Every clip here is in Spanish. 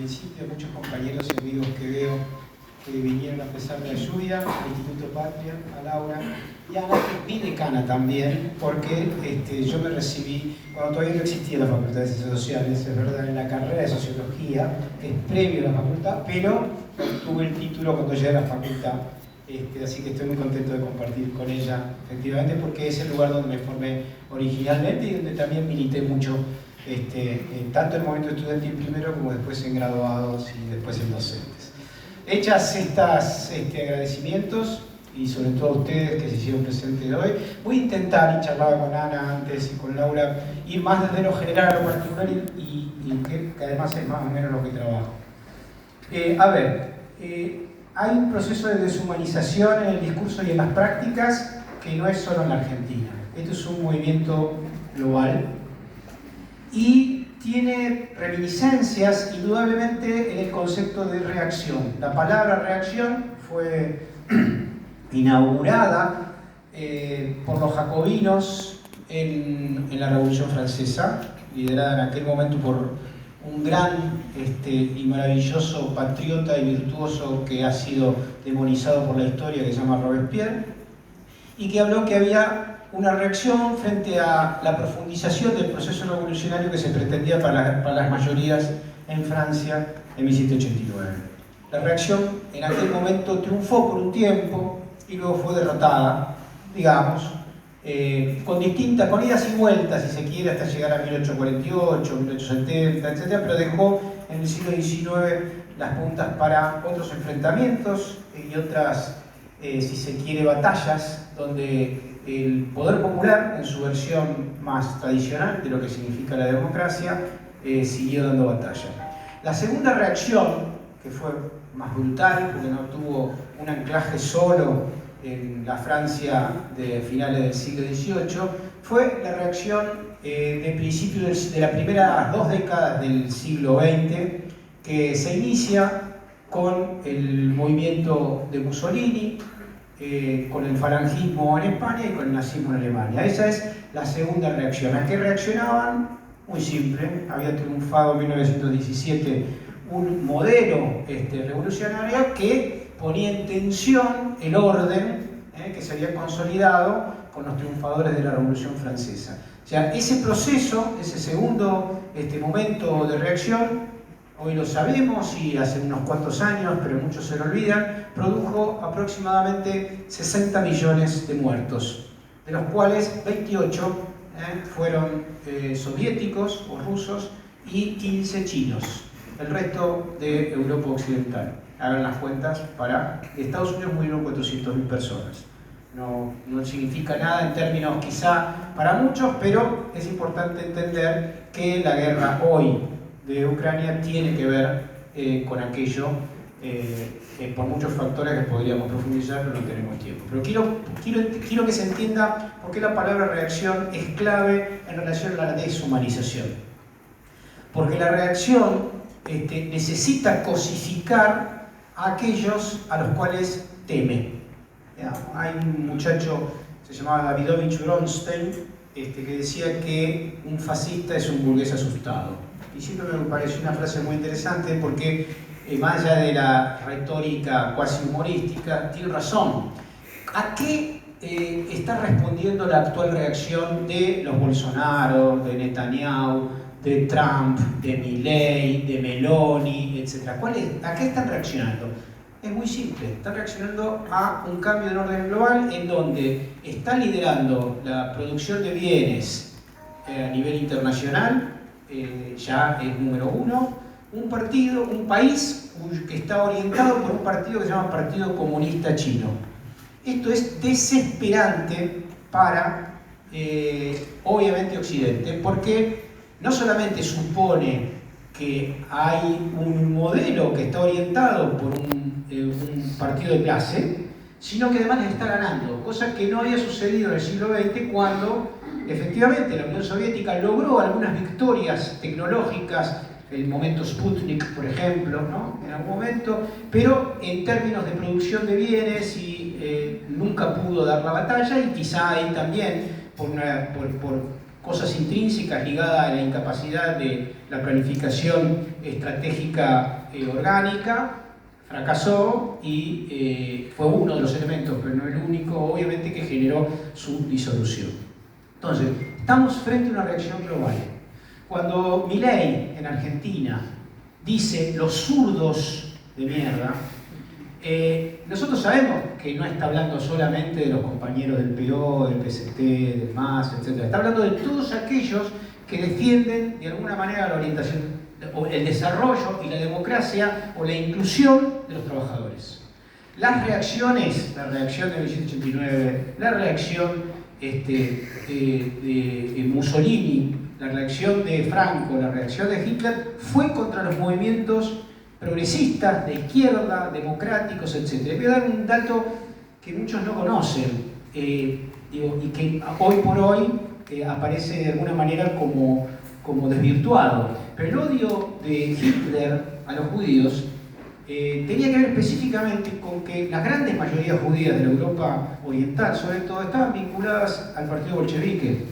principio, muchos compañeros y amigos que veo que vinieron a pesar de la lluvia, al Instituto Patria, a Laura y a Ana, mi decana también, porque yo me recibí cuando todavía no existía la Facultad de Ciencias Sociales, es verdad, en la carrera de Sociología, que es previo a la facultad, pero obtuve el título cuando llegué a la facultad. Así que estoy muy contento de compartir con ella, efectivamente, porque es el lugar donde me formé originalmente y donde también milité mucho, tanto en el movimiento estudiantil primero como después en graduados y después en docentes. Hechas estas agradecimientos, y sobre todo a ustedes que se hicieron presentes hoy, voy a intentar, y charlaba con Ana antes y con Laura, ir más desde lo general a lo particular y que además es más o menos lo que trabajo. Hay un proceso de deshumanización en el discurso y en las prácticas que no es solo en la Argentina. Esto es un movimiento global y tiene reminiscencias indudablemente en el concepto de reacción. La palabra reacción fue inaugurada por los jacobinos en la Revolución Francesa, liderada en aquel momento por un gran y maravilloso patriota y virtuoso que ha sido demonizado por la historia, que se llama Robespierre, y que habló que había una reacción frente a la profundización del proceso revolucionario que se pretendía para las mayorías en Francia en 1789. La reacción en aquel momento triunfó por un tiempo y luego fue derrotada, digamos, con idas y vueltas, si se quiere, hasta llegar a 1848, 1870, etc., pero dejó en el siglo XIX las puntas para otros enfrentamientos y otras, si se quiere, batallas, donde el poder popular, en su versión más tradicional de lo que significa la democracia, siguió dando batalla. La segunda reacción, que fue más brutal, porque no tuvo un anclaje solo en la Francia de finales del siglo XVIII, fue la reacción de principios de las primeras 2 décadas del siglo XX, que se inicia con el movimiento de Mussolini, con el falangismo en España y con el nazismo en Alemania. Esa es la segunda reacción. ¿A qué reaccionaban? Muy simple. Había triunfado en 1917 un modelo revolucionario que ponía en tensión el orden que se había consolidado con los triunfadores de la Revolución Francesa. O sea, ese proceso, ese segundo momento de reacción, hoy lo sabemos y hace unos cuantos años, pero muchos se lo olvidan, produjo aproximadamente 60 millones de muertos, de los cuales 28 fueron soviéticos o rusos y 15 chinos. El resto de Europa Occidental. Hagan las cuentas, para Estados Unidos murieron 400.000 personas. No significa nada en términos quizá para muchos, pero es importante entender que la guerra hoy de Ucrania tiene que ver con aquello, por muchos factores que podríamos profundizar, pero no tenemos tiempo. Pero quiero que se entienda por qué la palabra reacción es clave en relación a la deshumanización. Porque la reacción necesita cosificar a aquellos a los cuales teme. Hay un muchacho, se llamaba Davidovich Bronstein, que decía que un fascista es un burgués asustado. Y siempre me pareció una frase muy interesante porque, más allá de la retórica cuasi humorística, tiene razón. ¿A qué está respondiendo la actual reacción de los Bolsonaro, de Netanyahu, de Trump, de Milei, de Meloni, etc.? ¿A qué están reaccionando? Es muy simple, están reaccionando a un cambio de orden global en donde está liderando la producción de bienes a nivel internacional, ya es número 1, un país que está orientado por un partido que se llama Partido Comunista Chino. Esto es desesperante para, obviamente, Occidente, porque no solamente supone que hay un modelo que está orientado por un partido de clase, sino que además les está ganando, cosa que no había sucedido en el siglo XX cuando efectivamente la Unión Soviética logró algunas victorias tecnológicas, el momento Sputnik, por ejemplo, ¿no? En algún momento, pero en términos de producción de bienes nunca pudo dar la batalla, y quizá ahí también por cosas intrínsecas ligadas a la incapacidad de la planificación estratégica orgánica, fracasó y fue uno de los elementos, pero no el único, obviamente, que generó su disolución. Entonces, estamos frente a una reacción global. Cuando Milei en Argentina dice los zurdos de mierda, nosotros sabemos que no está hablando solamente de los compañeros del PO, del PCT, del MAS, etc. Está hablando de todos aquellos que defienden de alguna manera la orientación, o el desarrollo y la democracia o la inclusión de los trabajadores. Las reacciones, la reacción de 1989, la reacción de Mussolini, la reacción de Franco, la reacción de Hitler, fue contra los movimientos progresistas, de izquierda, democráticos, etc. Voy a dar un dato que muchos no conocen y que hoy por hoy aparece de alguna manera como desvirtuado. Pero el odio de Hitler a los judíos tenía que ver específicamente con que las grandes mayorías judías de la Europa oriental, sobre todo, estaban vinculadas al partido bolchevique.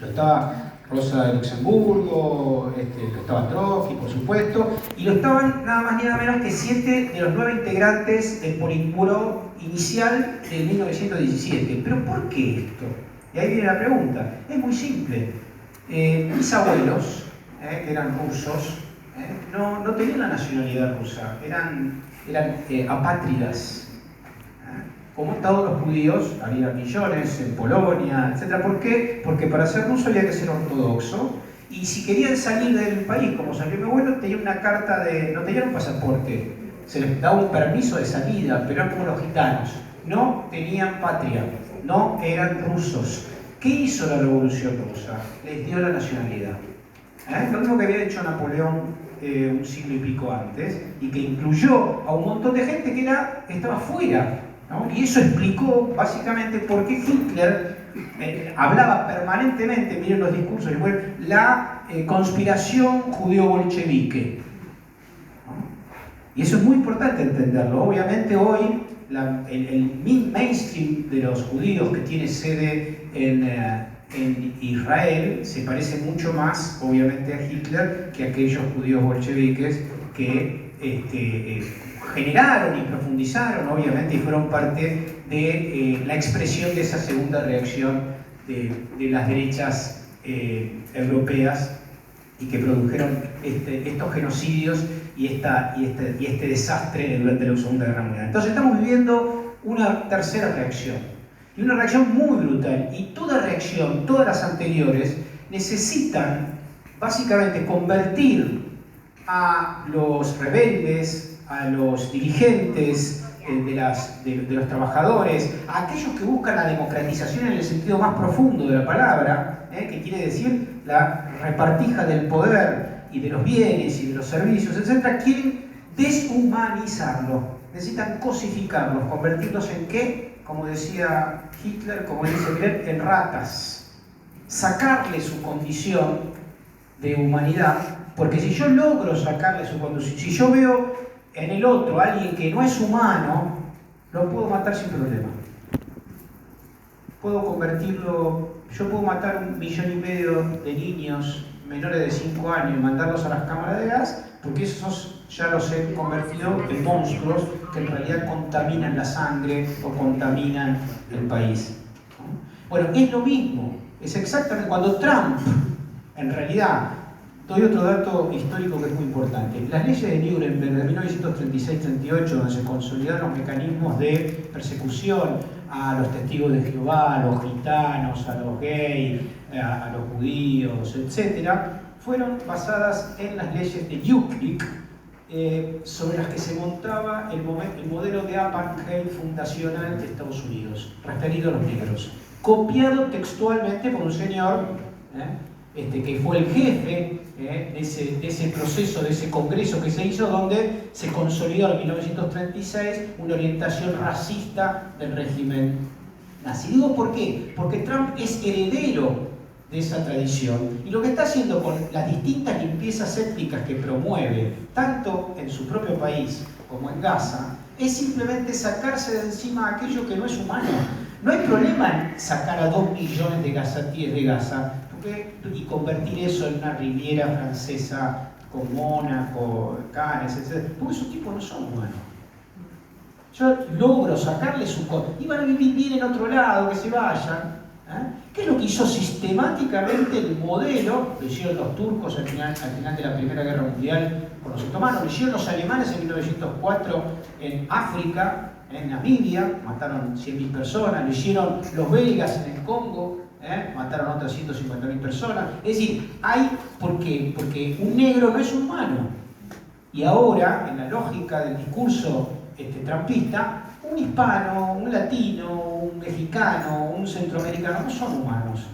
Lo estaba Rosa de Luxemburgo, lo estaba Trotsky, por supuesto, y lo estaban nada más ni nada menos que 7 de los 9 integrantes del Politburó inicial de 1917. ¿Pero por qué esto? Y ahí viene la pregunta. Es muy simple. Mis abuelos, que eran rusos, no tenían la nacionalidad rusa, eran apátridas. Como todos los judíos, había millones en Polonia, etc. ¿Por qué? Porque para ser ruso había que ser ortodoxo, y si querían salir del país, como salió mi abuelo, tenían una carta no tenían un pasaporte, se les daba un permiso de salida, pero eran como los gitanos, no tenían patria, no eran rusos. ¿Qué hizo la Revolución Rusa? Les dio la nacionalidad. Lo mismo que había hecho Napoleón un siglo y pico antes, y que incluyó a un montón de gente que estaba fuera, ¿no? Y eso explicó básicamente por qué Hitler hablaba permanentemente, miren los discursos, la conspiración judío-bolchevique, ¿no? Y eso es muy importante entenderlo. Obviamente hoy el mainstream de los judíos que tiene sede en Israel se parece mucho más, obviamente, a Hitler que a aquellos judíos bolcheviques que generaron y profundizaron, obviamente, y fueron parte de la expresión de esa segunda reacción de las derechas europeas, y que produjeron estos genocidios y este desastre durante la Segunda Guerra Mundial. Entonces estamos viviendo una tercera reacción, y una reacción muy brutal, y toda reacción, todas las anteriores, necesitan básicamente convertir a los rebeldes, a los dirigentes de los trabajadores, a aquellos que buscan la democratización en el sentido más profundo de la palabra, que quiere decir la repartija del poder y de los bienes y de los servicios, etc., quieren deshumanizarlo, necesitan cosificarlos, convertirlos en ¿qué? Como decía Hitler, como dice Blair, en ratas, sacarle su condición de humanidad, porque si yo logro sacarle su condición, si yo veo en el otro a alguien que no es humano, lo puedo matar sin problema. Puedo convertirlo, yo puedo matar 1,5 millones de niños menores de 5 años y mandarlos a las cámaras de gas, porque esos ya los he convertido en monstruos que en realidad contaminan la sangre o contaminan el país. Bueno, es lo mismo, es exactamente cuando Trump, en realidad, doy otro dato histórico que es muy importante. Las leyes de Nuremberg de 1936-38, donde se consolidaron los mecanismos de persecución a los testigos de Jehová, a los gitanos, a los gays, a los judíos, etc., fueron basadas en las leyes de Yuklid, sobre las que se montaba el modelo de apartheid fundacional de Estados Unidos, referido a los negros, copiado textualmente por un señor que fue el jefe de ese proceso, de ese congreso que se hizo, donde se consolidó en 1936 una orientación racista del régimen nazi. Digo, ¿por qué? Porque Trump es heredero de esa tradición, y lo que está haciendo con las distintas limpiezas étnicas que promueve, tanto en su propio país como en Gaza, es simplemente sacarse de encima aquello que no es humano. No hay problema en sacar a 2 millones de gazatíes de Gaza, y convertir eso en una Riviera francesa con Mónaco, Cannes, etc. Porque esos tipos no son humanos. Yo logro sacarle su cosa. Iban a vivir bien en otro lado, que se vayan. ¿Qué es lo que hizo sistemáticamente el modelo? Lo hicieron los turcos al final de la Primera Guerra Mundial con los otomanos, lo hicieron los alemanes en 1904 en África, en Namibia, mataron 100.000 personas, lo hicieron los belgas en el Congo, mataron a otras 150.000 personas. Es decir, porque un negro no es humano. Y ahora, en la lógica del discurso trampista, un hispano, un latino, un mexicano, un centroamericano no son humanos.